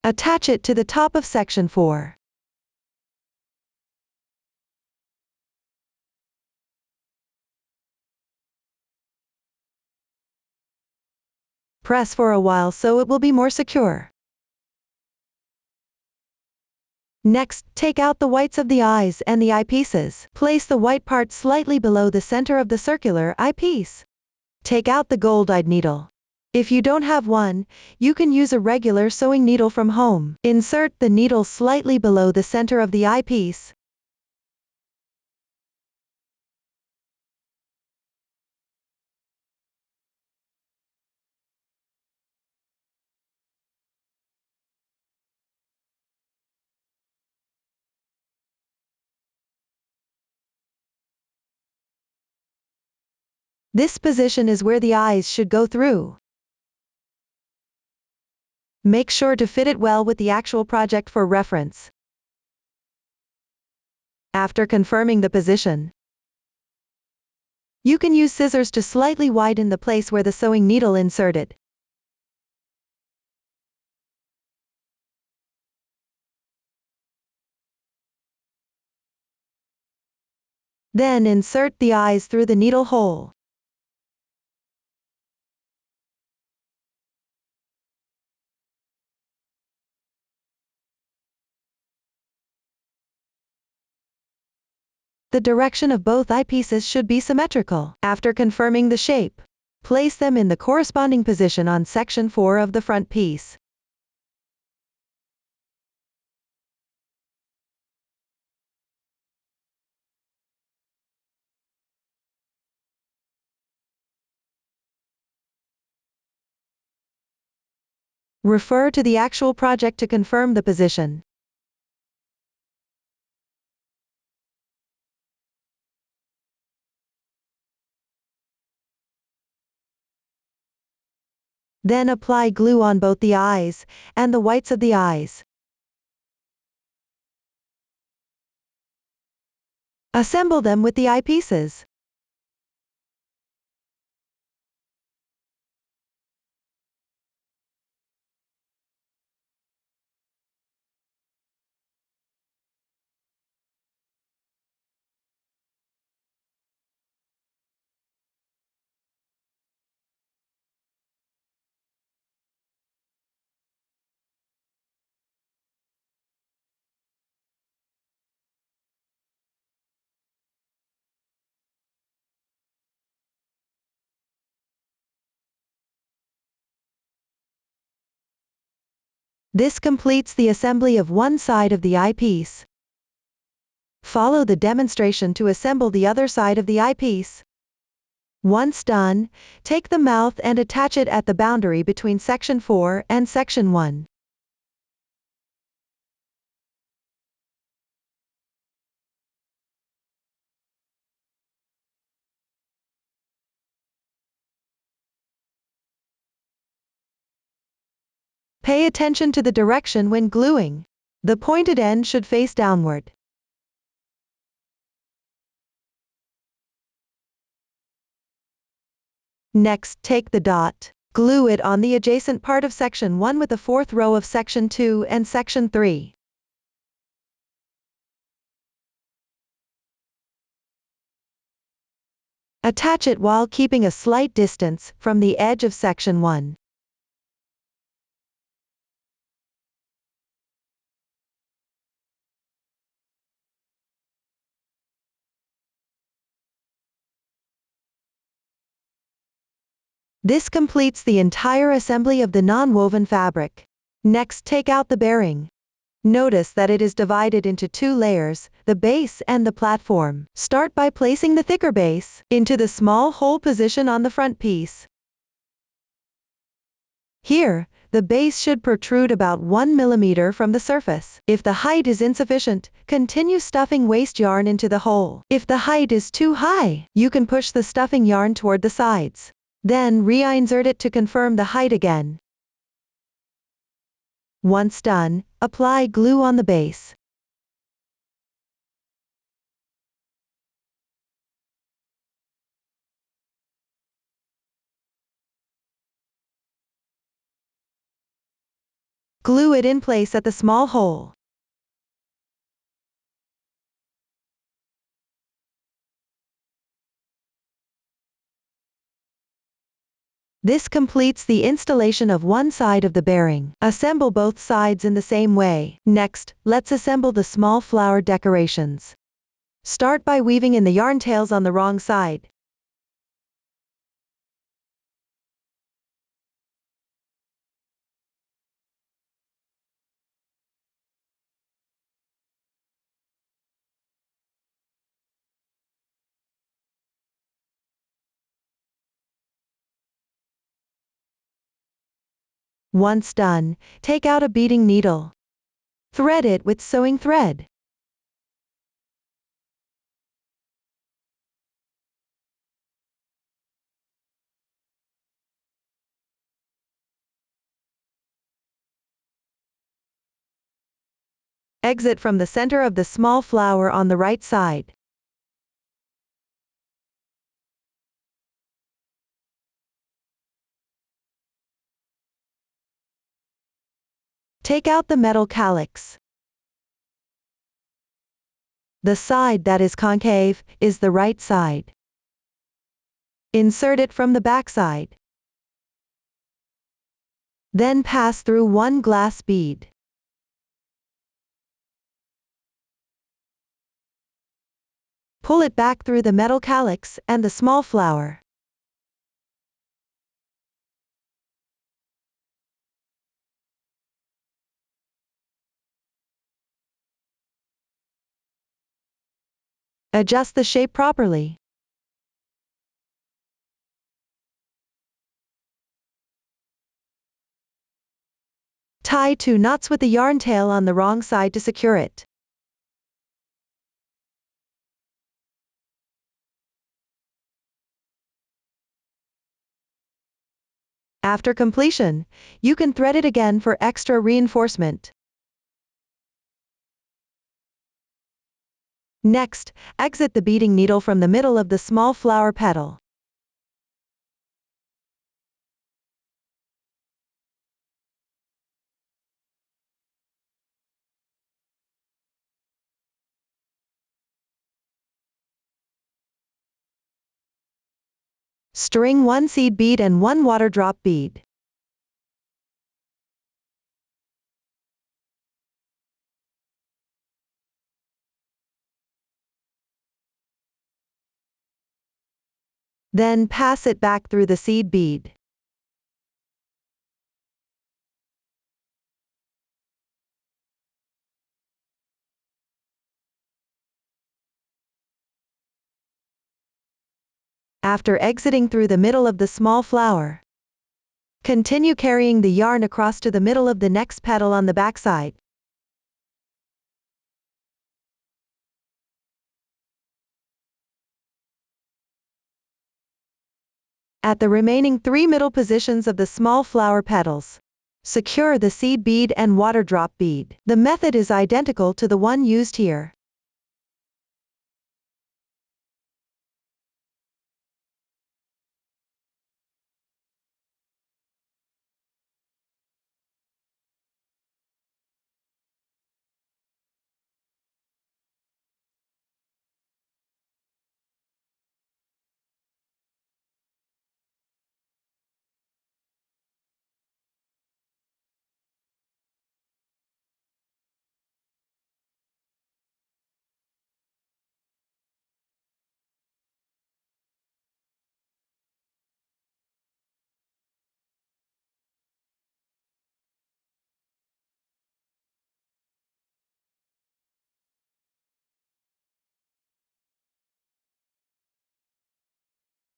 Attach it to the top of section 4. Press for a while so it will be more secure. Next, take out the whites of the eyes and the eyepieces. Place the white part slightly below the center of the circular eyepiece. Take out the gold-eyed needle. If you don't have one, you can use a regular sewing needle from home. Insert the needle slightly below the center of the eyepiece. This position is where the eyes should go through. Make sure to fit it well with the actual project for reference. After confirming the position, you can use scissors to slightly widen the place where the sewing needle inserted. Then insert the eyes through the needle hole. The direction of both eyepieces should be symmetrical. After confirming the shape, place them in the corresponding position on section 4 of the front piece. Refer to the actual project to confirm the position. Then apply glue on both the eyes and the whites of the eyes. Assemble them with the eyepieces. This completes the assembly of one side of the eyepiece. Follow the demonstration to assemble the other side of the eyepiece. Once done, take the mouth and attach it at the boundary between section 4 and section 1. Pay attention to the direction when gluing. The pointed end should face downward. Next, take the dot. Glue it on the adjacent part of section 1 with the fourth row of section 2 and section 3. Attach it while keeping a slight distance from the edge of section 1. This completes the entire assembly of the non-woven fabric. Next, take out the bearing. Notice that it is divided into two layers, the base and the platform. Start by placing the thicker base into the small hole position on the front piece. Here, the base should protrude about 1 millimeter from the surface. If the height is insufficient, continue stuffing waste yarn into the hole. If the height is too high, you can push the stuffing yarn toward the sides. Then reinsert it to confirm the height again. Once done, apply glue on the base. Glue it in place at the small hole. This completes the installation of one side of the bearing. Assemble both sides in the same way. Next, let's assemble the small flower decorations. Start by weaving in the yarn tails on the wrong side. Once done, take out a beading needle. Thread it with sewing thread. Exit from the center of the small flower on the right side. Take out the metal calyx. The side that is concave is the right side. Insert it from the back side. Then pass through one glass bead. Pull it back through the metal calyx and the small flower. Adjust the shape properly. Tie 2 knots with the yarn tail on the wrong side to secure it. After completion, you can thread it again for extra reinforcement. Next, exit the beading needle from the middle of the small flower petal. String one seed bead and one water drop bead. Then pass it back through the seed bead. After exiting through the middle of the small flower, continue carrying the yarn across to the middle of the next petal on the backside. At the remaining 3 middle positions of the small flower petals, secure the seed bead and water drop bead. The method is identical to the one used here.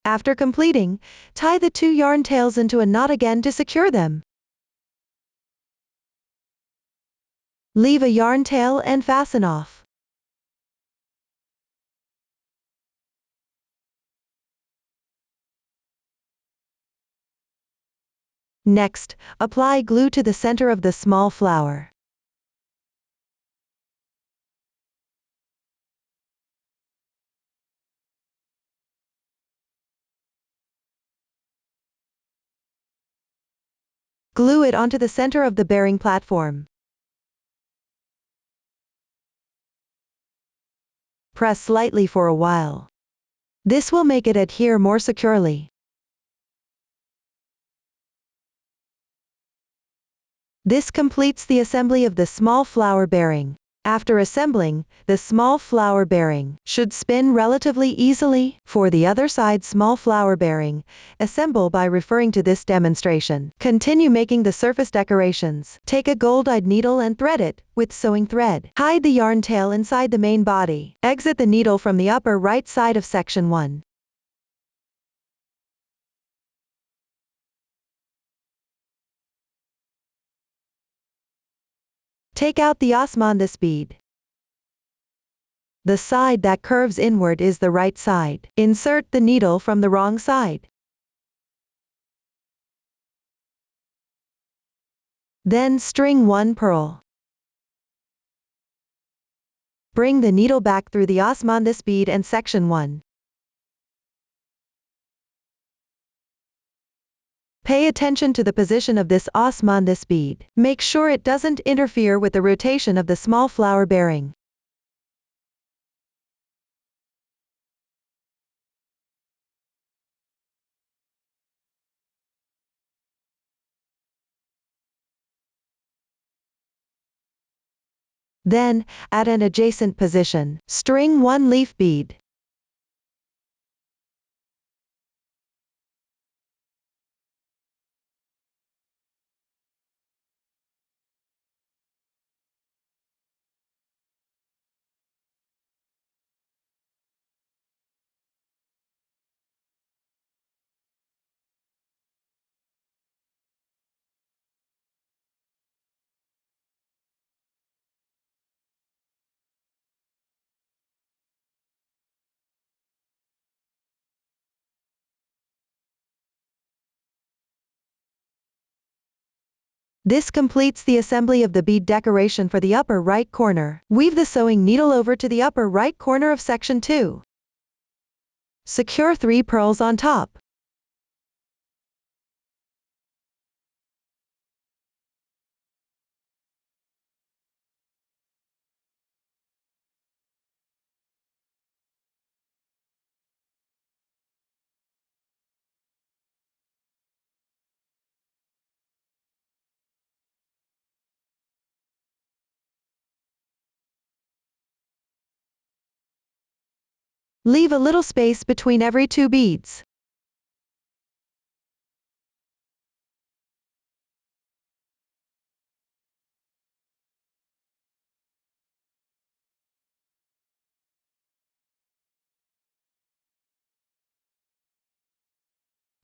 After completing, tie the 2 yarn tails into a knot again to secure them. Leave a yarn tail and fasten off. Next, apply glue to the center of the small flower. Glue it onto the center of the bearing platform. Press slightly for a while. This will make it adhere more securely. This completes the assembly of the small flower bearing. After assembling, the small flower bearing should spin relatively easily. For the other side small flower bearing, assemble by referring to this demonstration. Continue making the surface decorations. Take a gold-dyed needle and thread it with sewing thread. Hide the yarn tail inside the main body. Exit the needle from the upper right side of section 1. Take out the osmanthus bead. The side that curves inward is the right side. Insert the needle from the wrong side. Then string 1 pearl. Bring the needle back through the osmanthus bead and section 1. Pay attention to the position of this osmanthus bead. Make sure it doesn't interfere with the rotation of the small flower bearing. Then, at an adjacent position, string 1 leaf bead. This completes the assembly of the bead decoration for the upper right corner. Weave the sewing needle over to the upper right corner of section 2. Secure 3 pearls on top. Leave a little space between every 2 beads.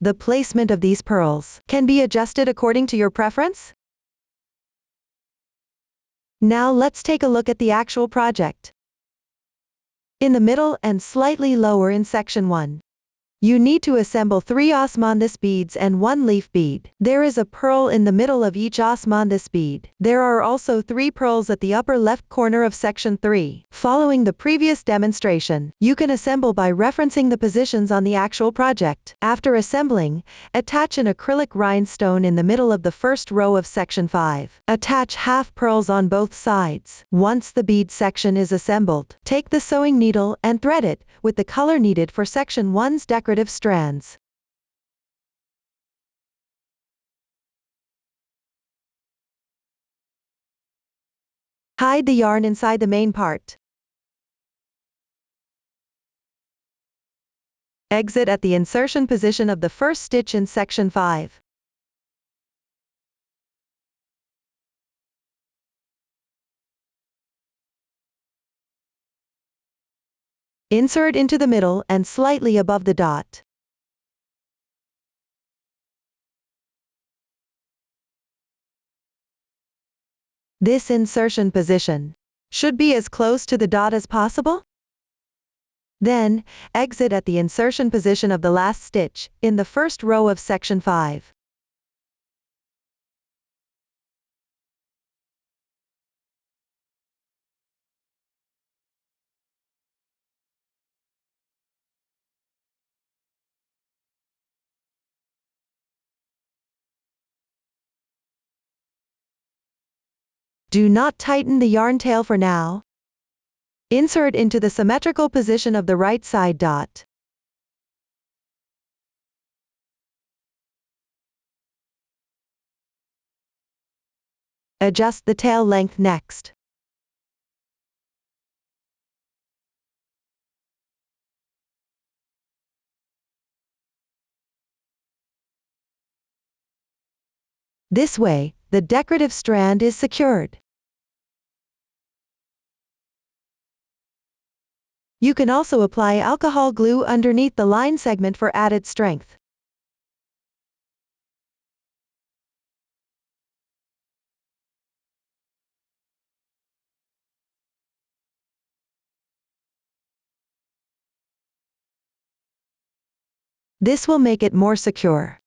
The placement of these pearls can be adjusted according to your preference. Now let's take a look at the actual project. In the middle and slightly lower in section 1. You need to assemble 3 osmanthus beads and 1 leaf bead. There is a pearl in the middle of each osmanthus bead. There are also 3 pearls at the upper left corner of section 3. Following the previous demonstration, you can assemble by referencing the positions on the actual project. After assembling, attach an acrylic rhinestone in the middle of the first row of section 5. Attach half pearls on both sides. Once the bead section is assembled, take the sewing needle and thread it with the color needed for section 1's decorative strands. Hide the yarn inside the main part. Exit at the insertion position of the first stitch in section 5. Insert into the middle and slightly above the dot. This insertion position should be as close to the dot as possible. Then, exit at the insertion position of the last stitch in the first row of section 5. Do not tighten the yarn tail for now. Insert into the symmetrical position of the right side dot. Adjust the tail length next. This way, the decorative strand is secured. You can also apply alcohol glue underneath the line segment for added strength. This will make it more secure.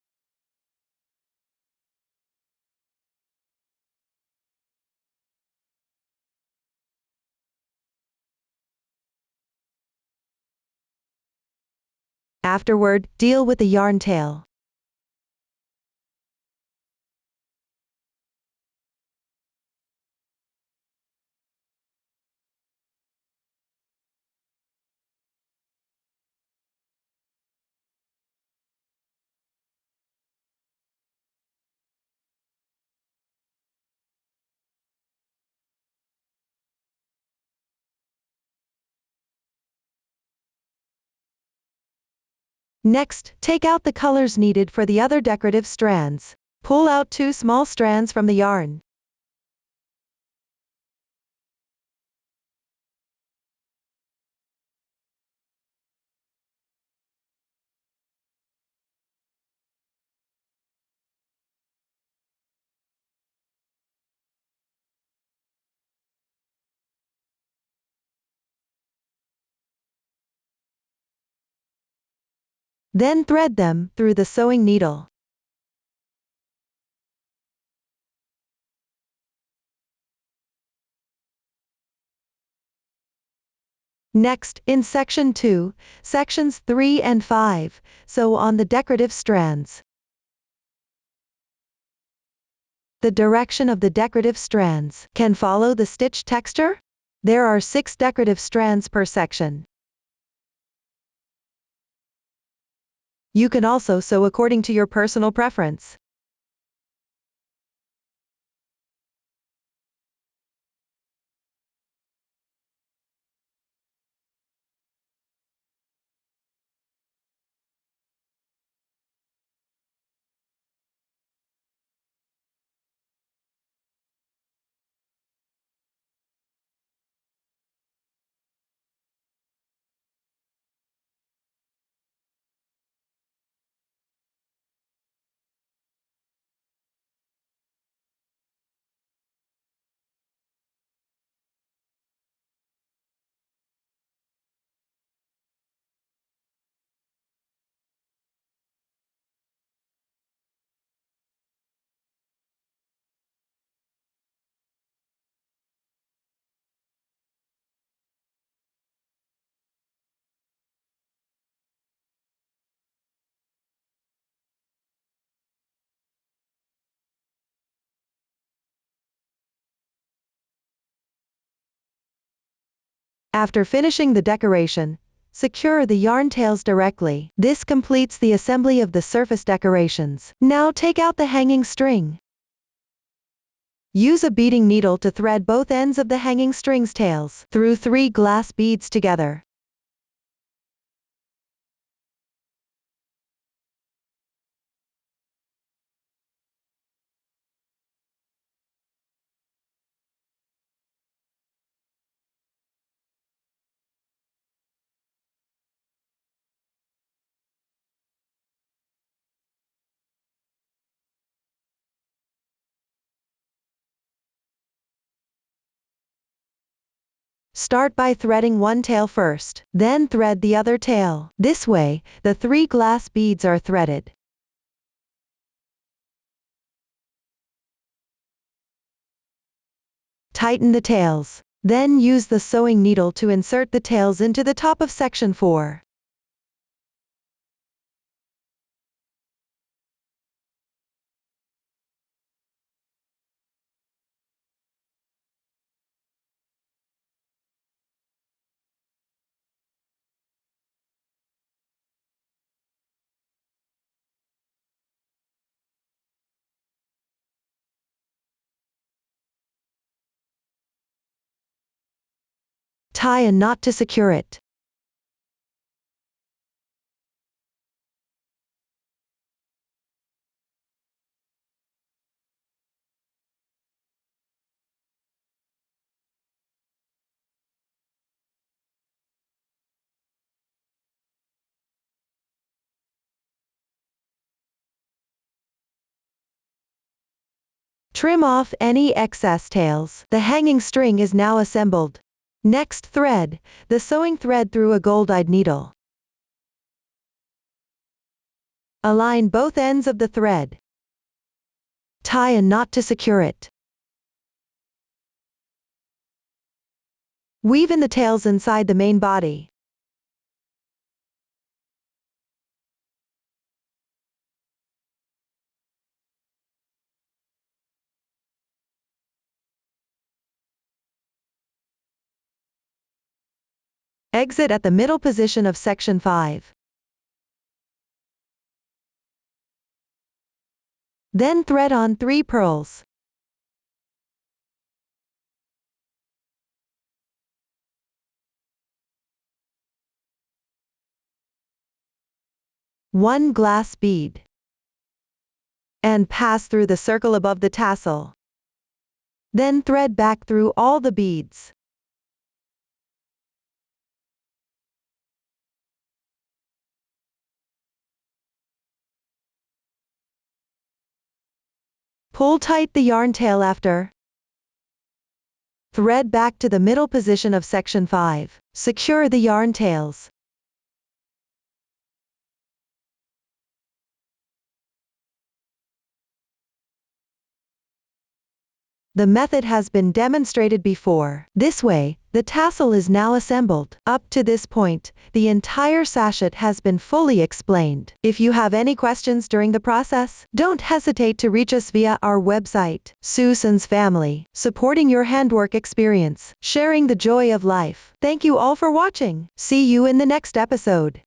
Afterward, deal with the yarn tail. Next, take out the colors needed for the other decorative strands. Pull out 2 small strands from the yarn. Then thread them through the sewing needle. Next, in Section 2, Sections 3 and 5, sew on the decorative strands. The direction of the decorative strands can follow the stitch texture. There are 6 decorative strands per section. You can also sew according to your personal preference. After finishing the decoration, secure the yarn tails directly. This completes the assembly of the surface decorations. Now take out the hanging string. Use a beading needle to thread both ends of the hanging string's tails through 3 glass beads together. Start by threading one tail first, then thread the other tail. This way, the 3 glass beads are threaded. Tighten the tails. Then use the sewing needle to insert the tails into the top of section 4. Tie a knot to secure it. Trim off any excess tails. The hanging string is now assembled. Next, thread the sewing thread through a gold-eyed needle. Align both ends of the thread. Tie a knot to secure it. Weave in the tails inside the main body. Exit at the middle position of section 5. Then thread on 3 pearls. One glass bead. And pass through the circle above the tassel. Then thread back through all the beads. Pull tight the yarn tail after. Thread back to the middle position of section 5. Secure the yarn tails. The method has been demonstrated before. This way, the tassel is now assembled. Up to this point, the entire sachet has been fully explained. If you have any questions during the process, don't hesitate to reach us via our website. Susan's Family, supporting your handwork experience, sharing the joy of life. Thank you all for watching. See you in the next episode.